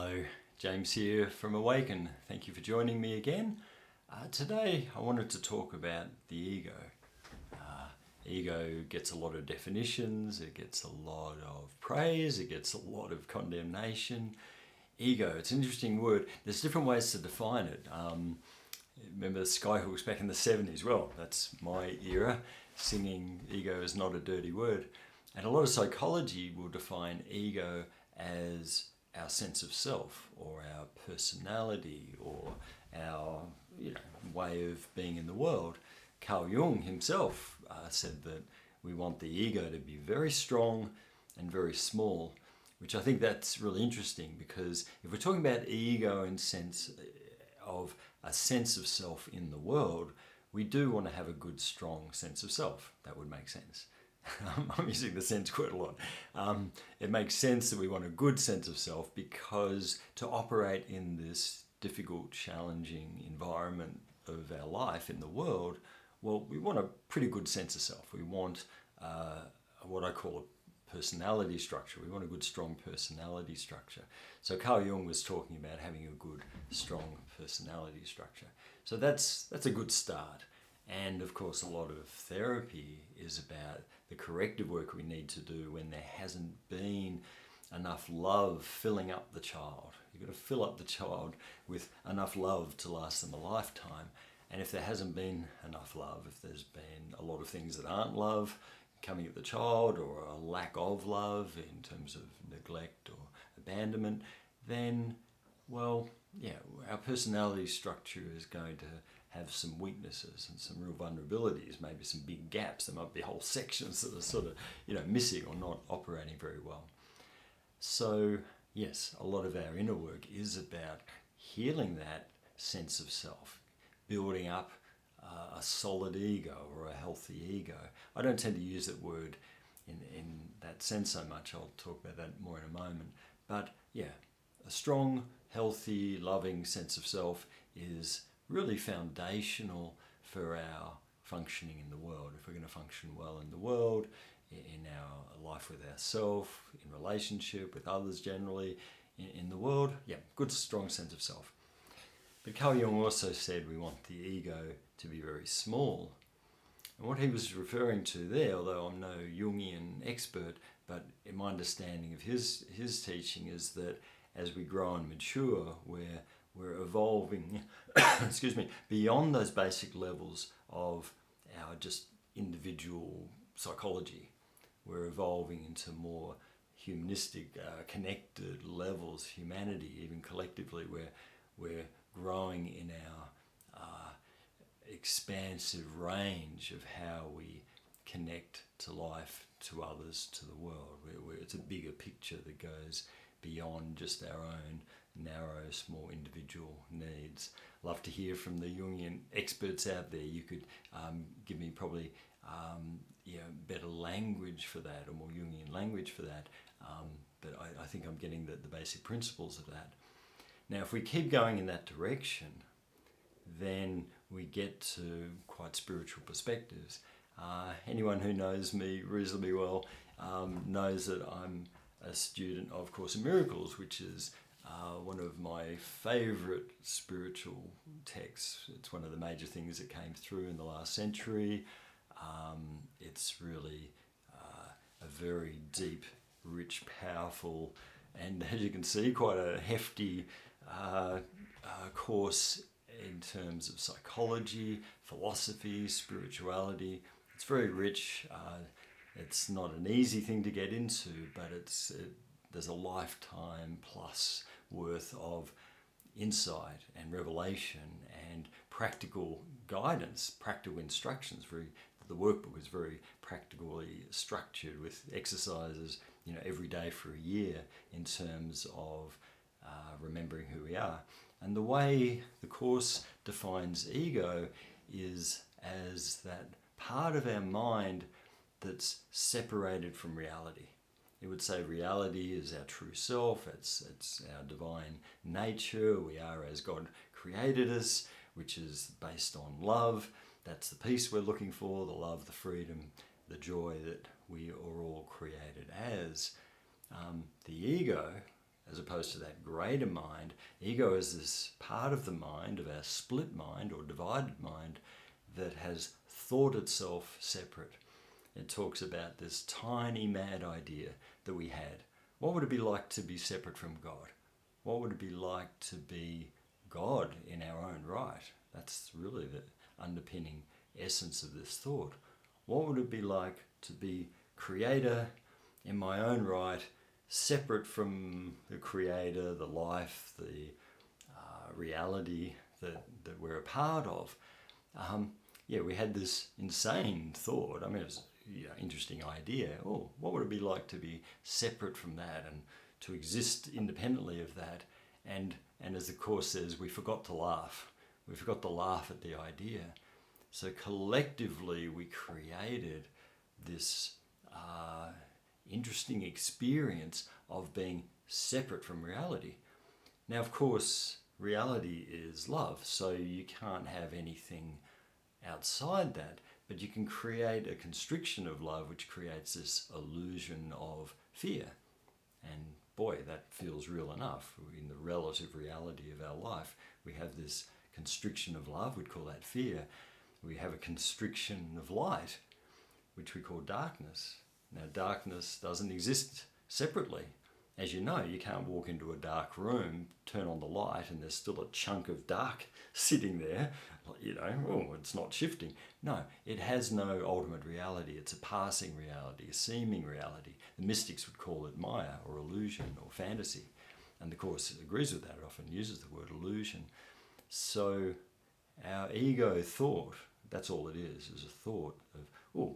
Hello, James here from Awaken. Thank you for joining me again. Today I wanted to talk about the ego. Ego gets a lot of definitions, it gets a lot of praise, it gets a lot of condemnation. Ego, it's an interesting word. There's different ways to define it. Remember the Skyhooks back in the 70s? Well, that's my era, singing ego is not a dirty word. And a lot of psychology will define ego as our sense of self or our personality or our way of being in the world. Carl Jung himself said that we want the ego to be very strong and very small, which I think that's really interesting, because if we're talking about ego in sense of a sense of self in the world, we do want to have a good, strong sense of self. That would make sense. I'm using the sense quite a lot. It makes sense that we want a good sense of self, because to operate in this difficult, challenging environment of our life in the world, well, we want a pretty good sense of self. We want what I call a personality structure. We want a good, strong personality structure. So Carl Jung was talking about having a good, strong personality structure. So that's a good start. And of course, a lot of therapy is about the corrective work we need to do when there hasn't been enough love filling up the child. You've got to fill up the child with enough love to last them a lifetime. And if there hasn't been enough love, if there's been a lot of things that aren't love coming at the child, or a lack of love in terms of neglect or abandonment, then, well, yeah, our personality structure is going to have some weaknesses and some real vulnerabilities, maybe some big gaps. There might be whole sections that are sort of, missing or not operating very well. So, yes, a lot of our inner work is about healing that sense of self, building up a solid ego or a healthy ego. I don't tend to use that word in that sense so much. I'll talk about that more in a moment. But yeah, a strong, healthy, loving sense of self is really foundational for our functioning in the world. If we're going to function well in the world, in our life with ourselves, in relationship with others generally, in the world, yeah, good, strong sense of self. But Carl Jung also said we want the ego to be very small. And what he was referring to there, although I'm no Jungian expert, but in my understanding of his teaching, is that as we grow and mature, we're evolving beyond those basic levels of our just individual psychology. We're evolving into more humanistic, connected levels, humanity, even collectively, where we're growing in our expansive range of how we connect to life, to others, to the world. Where it's a bigger picture that goes beyond just our own narrow, small individual needs. Love to hear from the Jungian experts out there. You could give me probably better language for that, or more Jungian language for that. But I think I'm getting the basic principles of that. Now, if we keep going in that direction, then we get to quite spiritual perspectives. Anyone who knows me reasonably well knows that I'm a student of Course in Miracles, which is one of my favourite spiritual texts. It's one of the major things that came through in the last century. It's really a very deep, rich, powerful, and as you can see, quite a hefty course in terms of psychology, philosophy, spirituality. It's very rich. It's not an easy thing to get into, but there's a lifetime plus worth of insight and revelation and practical guidance, practical instructions. The workbook is very practically structured with exercises, every day for a year in terms of remembering who we are. And the way the Course defines ego is as that part of our mind that's separated from reality. It would say reality is our true self, it's our divine nature, we are as God created us, which is based on love. That's the peace we're looking for, the love, the freedom, the joy that we are all created as. The ego, as opposed to that greater mind. Ego is this part of the mind, of our split mind or divided mind, that has thought itself separate. It talks about this tiny mad idea that we had. What would it be like to be separate from God? What would it be like to be God in our own right? That's really the underpinning essence of this thought. What would it be like to be creator in my own right, separate from the creator, the life, the reality that we're a part of? We had this insane thought. I mean, it was an interesting idea. Oh, what would it be like to be separate from that and to exist independently of that? And as the Course says, we forgot to laugh. We forgot to laugh at the idea. So collectively, we created this interesting experience of being separate from reality. Now, of course, reality is love, so you can't have anything outside that, but you can create a constriction of love which creates this illusion of fear. And boy, that feels real enough. In the relative reality of our life, we have this constriction of love, we'd call that fear. We have a constriction of light, which we call darkness. Now, darkness doesn't exist separately. As you know, you can't walk into a dark room, turn on the light, and there's still a chunk of dark sitting there. It's not shifting. No, it has no ultimate reality. It's a passing reality, a seeming reality. The mystics would call it Maya, or illusion, or fantasy. And the Course agrees with that. It often uses the word illusion. So our ego thought, that's all it is a thought of,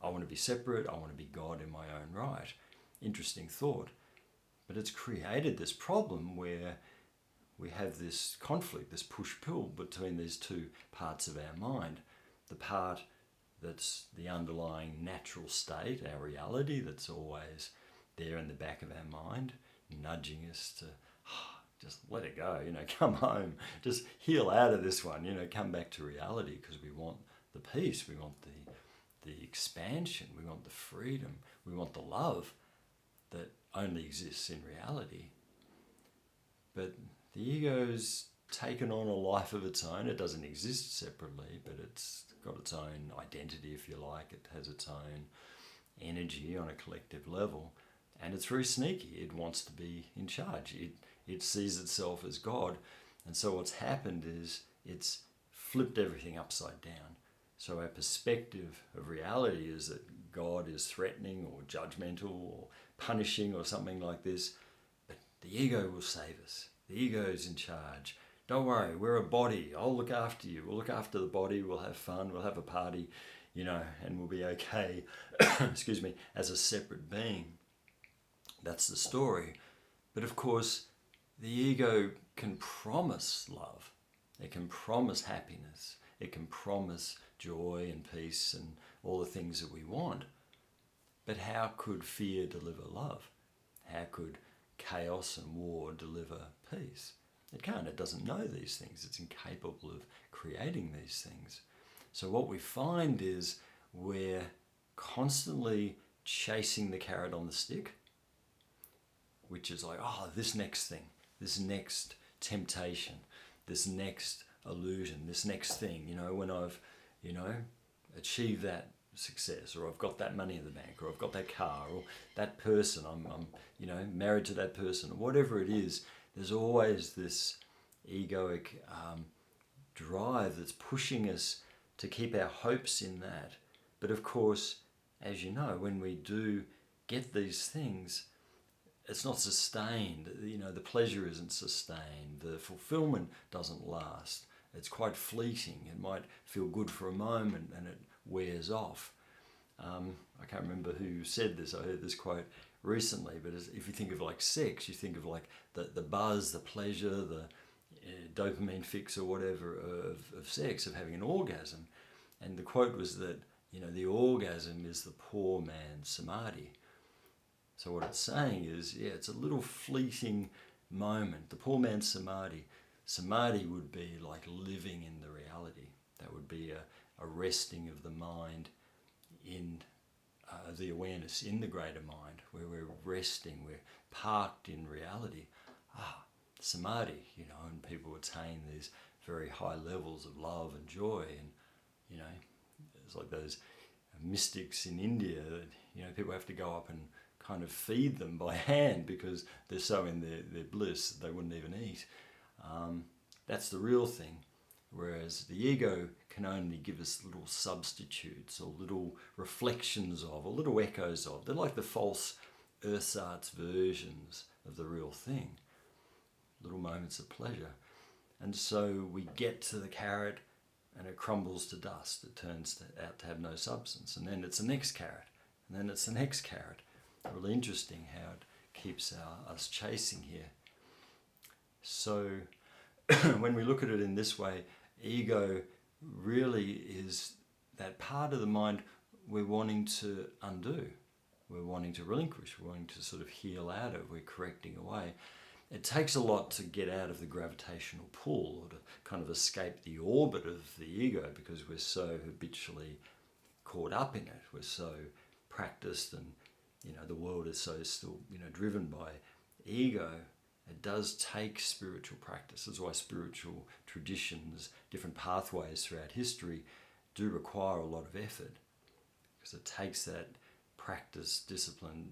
I want to be separate, I want to be God in my own right. Interesting thought. But it's created this problem where we have this conflict, this push-pull between these two parts of our mind. The part that's the underlying natural state, our reality, that's always there in the back of our mind, nudging us to just let it go, come home, just heal out of this one, come back to reality, because we want the peace, we want the expansion, we want the freedom, we want the love that only exists in reality. But the ego's taken on a life of its own. It doesn't exist separately, but it's got its own identity, if you like. It has its own energy on a collective level, and it's very sneaky. It wants to be in charge. It sees itself as God, and so what's happened is it's flipped everything upside down. So our perspective of reality is that God is threatening or judgmental or punishing or something like this, but the ego will save us. The ego is in charge. Don't worry, we're a body. I'll look after you. We'll look after the body. We'll have fun. We'll have a party, and we'll be okay, excuse me, as a separate being. That's the story. But of course, the ego can promise love. It can promise happiness. It can promise joy and peace and all the things that we want. But how could fear deliver love? How could chaos and war deliver peace? It can't. It doesn't know these things. It's incapable of creating these things. So what we find is we're constantly chasing the carrot on the stick, which is like, this next thing, this next temptation, this next illusion, this next thing, when I've, achieved that success, or I've got that money in the bank, or I've got that car, or that person, I'm married to that person, or whatever it is, there's always this egoic drive that's pushing us to keep our hopes in that. But of course, as you know, when we do get these things, it's not sustained. The pleasure isn't sustained. The fulfillment doesn't last. It's quite fleeting. It might feel good for a moment and it wears off. I can't remember who said this. I heard this quote recently, but if you think of like sex, you think of like the buzz, the pleasure, the dopamine fix or whatever of sex, of having an orgasm. And the quote was that, the orgasm is the poor man's samadhi. So what it's saying is, it's a little fleeting moment. The poor man's samadhi. Samadhi would be like living in the reality. That would be a resting of the mind in the awareness in the greater mind, where we're resting, we're parked in reality. Samadhi, and people attain these very high levels of love and joy, and it's like those mystics in India that people have to go up and kind of feed them by hand because they're so in their bliss that they wouldn't even eat. That's the real thing. Whereas the ego can only give us little substitutes or little reflections of, or little echoes of. They're like the false ersatz versions of the real thing. Little moments of pleasure. And so we get to the carrot and it crumbles to dust. It turns out to have no substance. And then it's the next carrot. And then it's the next carrot. Really interesting how it keeps us chasing here. So when we look at it in this way, ego really is that part of the mind we're wanting to undo. We're wanting to relinquish. We're wanting to sort of heal out of. We're correcting away. It takes a lot to get out of the gravitational pull or to kind of escape the orbit of the ego because we're so habitually caught up in it. We're so practiced and, the world is so still, driven by ego. It does take spiritual practice. That's why spiritual traditions, different pathways throughout history do require a lot of effort because it takes that practice, discipline,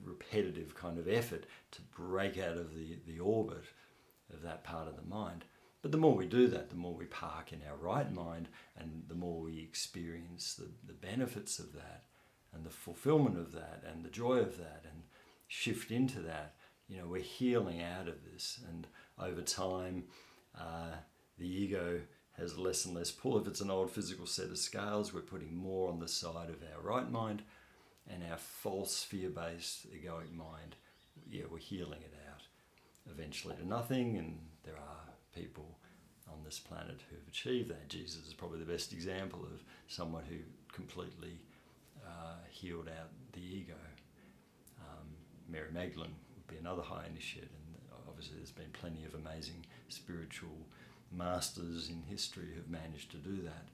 repetitive kind of effort to break out of the orbit of that part of the mind. But the more we do that, the more we park in our right mind and the more we experience the benefits of that and the fulfillment of that and the joy of that and shift into that. We're healing out of this, and over time the ego has less and less pull. If it's an old physical set of scales, we're putting more on the side of our right mind, and our false fear-based egoic mind, we're healing it out eventually to nothing. And there are people on this planet who have achieved that. Jesus is probably the best example of someone who completely healed out the ego. Mary Magdalene would be another high initiate, and obviously there's been plenty of amazing spiritual masters in history who've managed to do that.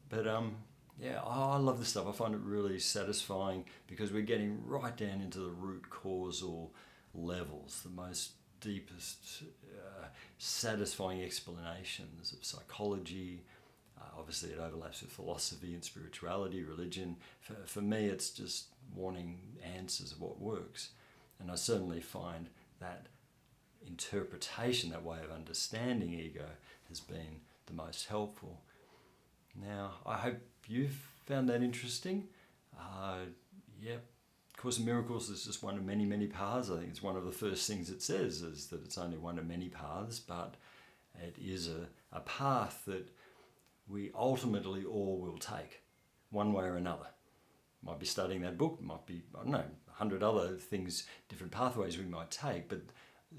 But I love this stuff. I find it really satisfying because we're getting right down into the root causal levels, the most deepest, satisfying explanations of psychology. Obviously it overlaps with philosophy and spirituality, religion. For me, it's just wanting answers of what works. And I certainly find that interpretation, that way of understanding ego, has been the most helpful. Now, I hope you've found that interesting. Course in Miracles is just one of many, many paths. I think it's one of the first things it says is that it's only one of many paths, but it is a path that we ultimately all will take, one way or another. Might be studying that book, might be, 100 other things, different pathways we might take, but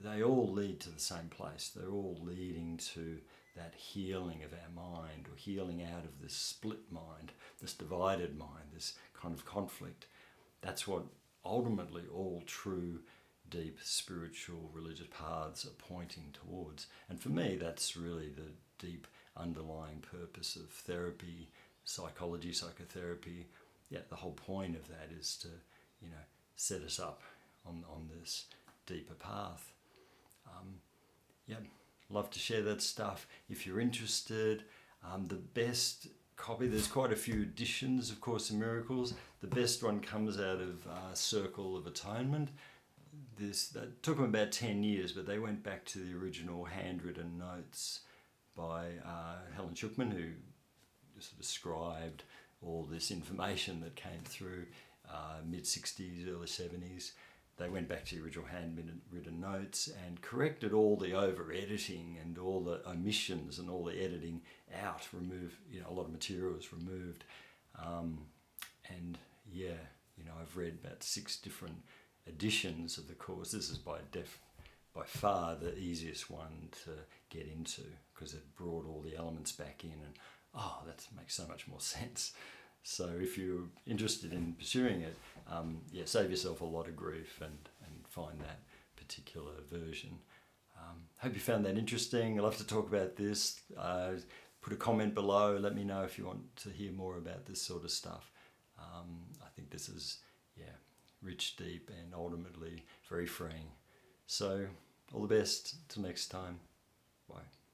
they all lead to the same place. They're all leading to that healing of our mind, or healing out of this split mind, this divided mind, this kind of conflict. That's what ultimately all true, deep, spiritual, religious paths are pointing towards. And for me, that's really the deep underlying purpose of therapy, psychology, psychotherapy. The whole point of that is to, set us up on this deeper path. Love to share that stuff. If you're interested, the best copy, there's quite a few editions of Course in Miracles. The best one comes out of Circle of Atonement. That took them about 10 years, but they went back to the original handwritten notes by Helen Schuckman, who sort of scribed all this information that came through mid-60s, early 70s. They went back to the original handwritten notes and corrected all the over-editing and all the omissions and all the editing out, removed, a lot of material was removed. I've read about 6 different editions of the course. This is by far the easiest one to get into because it brought all the elements back in, and that makes so much more sense. So if you're interested in pursuing it, save yourself a lot of grief and find that particular version. Hope you found that interesting. I'd love to talk about this. Put a comment below. Let me know if you want to hear more about this sort of stuff. I think this is rich, deep, and ultimately very freeing. So all the best till next time. Bye.